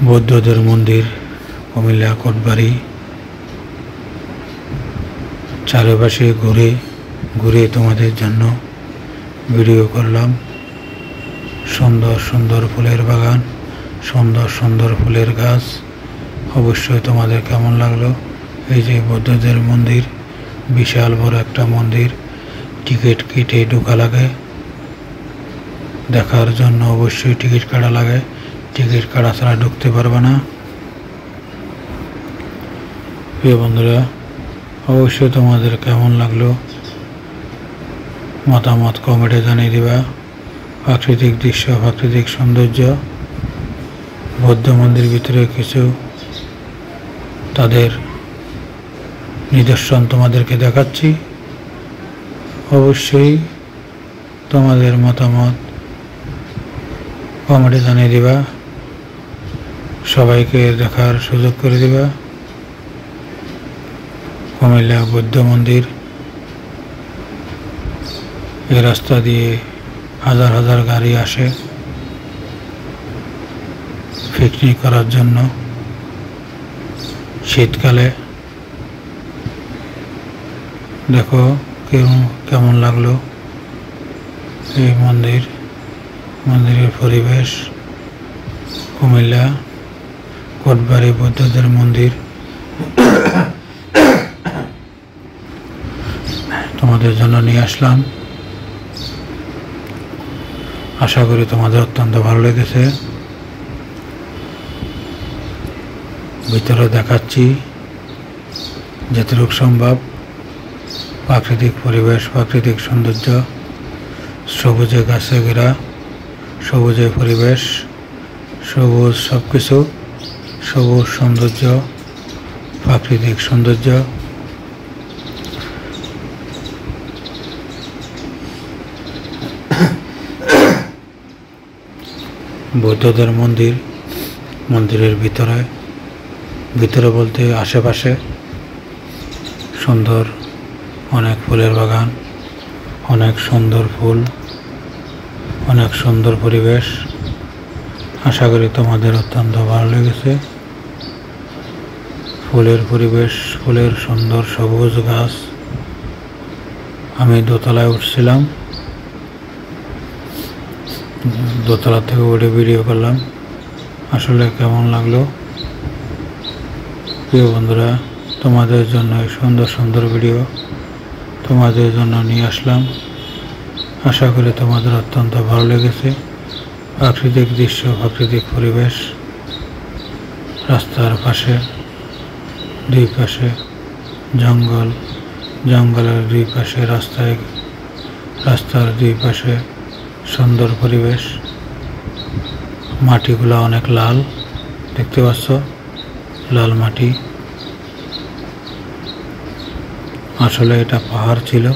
বৌদ্ধদের মন্দির কুমিল্লা কোটবাড়ি। চারপাশে ঘুরে ঘুরে তোমাদের জন্য ভিডিও করলাম। সুন্দর সুন্দর ফুলের বাগান, সুন্দর সুন্দর ফুলের গাছ। অবশ্যই তোমাদের কেমন লাগলো। এই যে বৌদ্ধদের মন্দির, বিশাল বড় একটা মন্দির। টিকিট কেটে ঢোকা লাগে দেখার জন্য, অবশ্যই টিকিট কাটা লাগে। টিকিট কাটা ছাড়া ঢুকতে পারবে না। প্রিয় বন্ধুরা, অবশ্যই তোমাদের কেমন লাগলো মতামত কমেন্টে জানিয়ে দিবা। প্রাকৃতিক দৃশ্য, প্রাকৃতিক সৌন্দর্য, বৌদ্ধ মন্দির ভিতরে কিছু তাদের নিদর্শন তোমাদেরকে দেখাচ্ছি। অবশ্যই তোমাদের মতামত কমেন্টে জানিয়ে দিবা, সবাইকে দেখার সুযোগ করে দিবা। কুমিল্লা বৌদ্ধ মন্দির, এই রাস্তা দিয়ে হাজার হাজার গাড়ি আসে পিকনিক করার জন্য শীতকালে। দেখো কেমন লাগলো এই মন্দিরের পরিবেশ। কুমিল্লা কোটবাড়ি বৌদ্ধদের মন্দির তোমাদের জন্য নিয়ে আসলাম। আশা করি তোমাদের অত্যন্ত ভালো লেগেছে। ভিতরে দেখাচ্ছি যতটুকু সম্ভব। প্রাকৃতিক পরিবেশ, প্রাকৃতিক সৌন্দর্য, সবুজে গাছে ঘেরা, সবুজে পরিবেশ, সবুজ সব কিছু, সবুজ সৌন্দর্য, প্রাকৃতিক সৌন্দর্য। বৌদ্ধদের মন্দিরের ভিতরে বলতে আশেপাশে সুন্দর অনেক ফুলের বাগান, অনেক সুন্দর ফুল, অনেক সুন্দর পরিবেশ। আশা করি তোমাদের অত্যন্ত ভালো লেগেছে। ফুলের পরিবেশ, ফুলের সুন্দর সবুজ গাছ। আমি দোতলায় উঠছিলাম, দোতলা থেকে উঠে ভিডিও করলাম। আসলে কেমন লাগলো প্রিয় বন্ধুরা, তোমাদের জন্য এই সুন্দর সুন্দর ভিডিও তোমাদের জন্য নিয়ে আসলাম। আশা করি তোমাদের অত্যন্ত ভালো লেগেছে। প্রাকৃতিক দৃশ্য, প্রাকৃতিক পরিবেশ, রাস্তার পাশে দুই পাশে জঙ্গল, জঙ্গলের দুই পাশে রাস্তার দুই পাশে সুন্দর পরিবেশ। মাটিগুলো অনেক লাল, দেখতে পাচ্ছ, লাল মাটি। আসলে এটা পাহাড় ছিল।